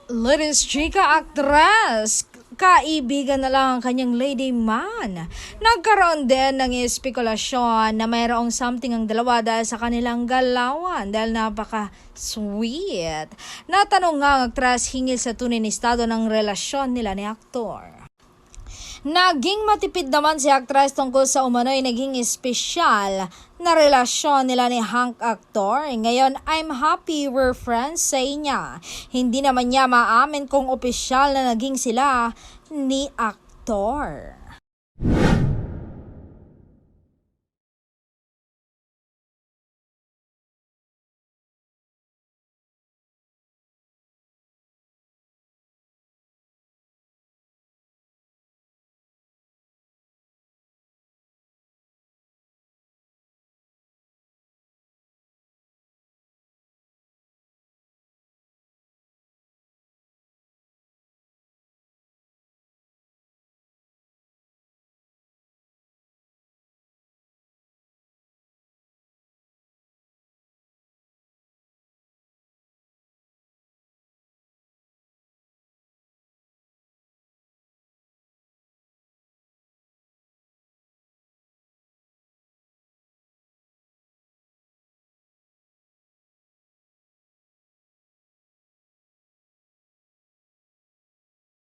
Ladies chika actress, kaibigan na lang ang kanyang lady man. Nagkaroon din ng espekulasyon na mayroong something ang dalawa dahil sa kanilang galawan dahil napaka-sweet. Natanong nga ang actress hinggil sa tunay na estado ng relasyon nila ni aktor. Naging matipid naman si actress tungkol sa umano'y naging espesyal na relasyon nila ni Hank Actor. Ngayon, I'm happy we're friends, say niya. Hindi naman niya maamin kung opisyal na naging sila ni aktor.